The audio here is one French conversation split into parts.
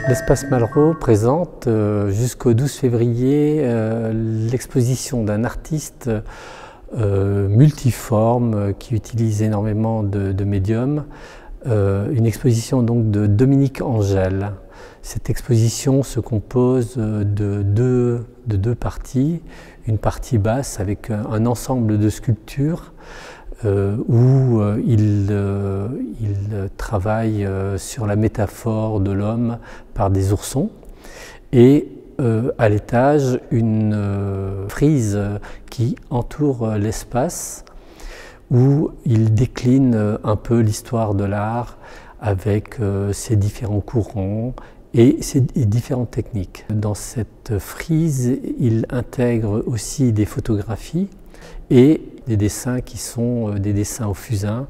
L'Espace Malraux présente jusqu'au 12 février l'exposition d'un artiste multiforme qui utilise énormément de médiums, une exposition donc de Dominique Angèle. Cette exposition se compose de deux parties, une partie basse avec un ensemble de sculptures où il travaille sur la métaphore de l'homme par des oursons, et à l'étage une frise qui entoure l'espace où il décline un peu l'histoire de l'art avec ses différents courants et ses différentes techniques. Dans cette frise, il intègre aussi des photographies et des dessins qui sont des dessins au fusain,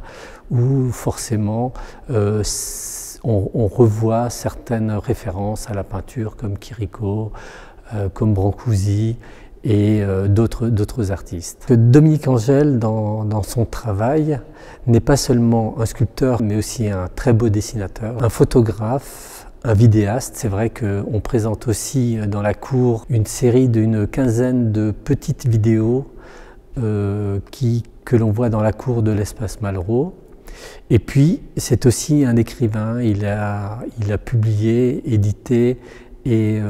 où forcément on revoit certaines références à la peinture comme Chirico, comme Brancusi et d'autres artistes. Dominique Angèle, dans son travail, n'est pas seulement un sculpteur, mais aussi un très beau dessinateur, un photographe, un vidéaste. C'est vrai qu'on présente aussi dans la cour une série d'une quinzaine de petites vidéos que l'on voit dans la cour de l'Espace Malraux. Et puis, c'est aussi un écrivain. Il a publié, édité et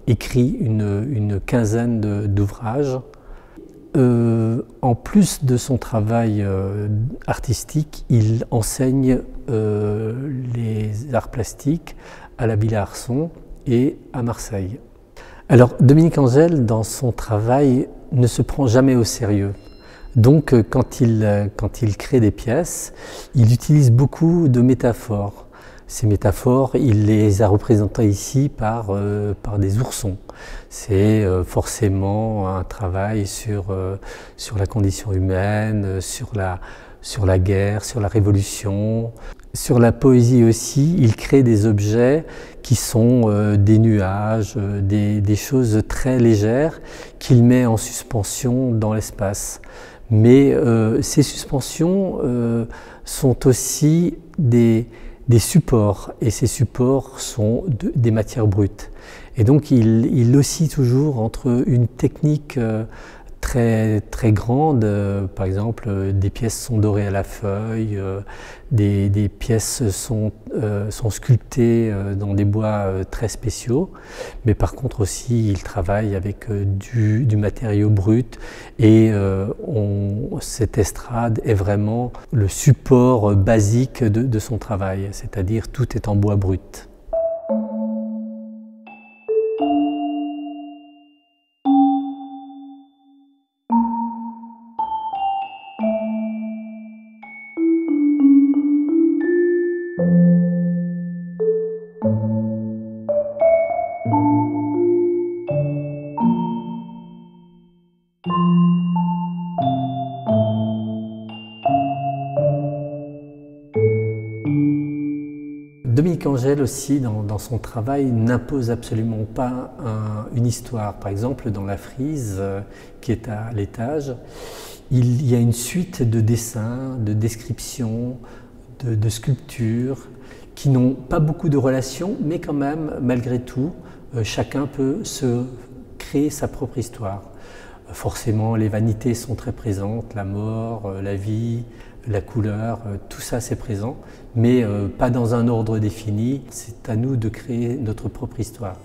écrit une quinzaine d'ouvrages. En plus de son travail artistique, il enseigne les arts plastiques à la Villa Arson et à Marseille. Alors, Dominique Angèle, dans son travail, ne se prend jamais au sérieux. Donc, quand il crée des pièces, il utilise beaucoup de métaphores. Ces métaphores, il les a représentées ici par des oursons. C'est forcément un travail sur la condition humaine, sur la guerre, sur la révolution. Sur la poésie aussi, il crée des objets qui sont des nuages, des choses très légères qu'il met en suspension dans l'espace. Mais ces suspensions sont aussi des supports, et ces supports sont des matières brutes. Et donc il oscille toujours entre une technique très grande, par exemple des pièces sont dorées à la feuille, des pièces sont sculptées dans des bois très spéciaux, mais par contre aussi il travaille avec du matériau brut, et cette estrade est vraiment le support basique de son travail, c'est-à-dire tout est en bois brut. Dominique Angèle aussi, dans son travail, n'impose absolument pas une histoire. Par exemple, dans la frise qui est à l'étage, il y a une suite de dessins, de descriptions, de sculptures qui n'ont pas beaucoup de relations, mais quand même, malgré tout, chacun peut se créer sa propre histoire. Forcément, les vanités sont très présentes, la mort, la vie, la couleur, tout ça c'est présent, mais pas dans un ordre défini. C'est à nous de créer notre propre histoire.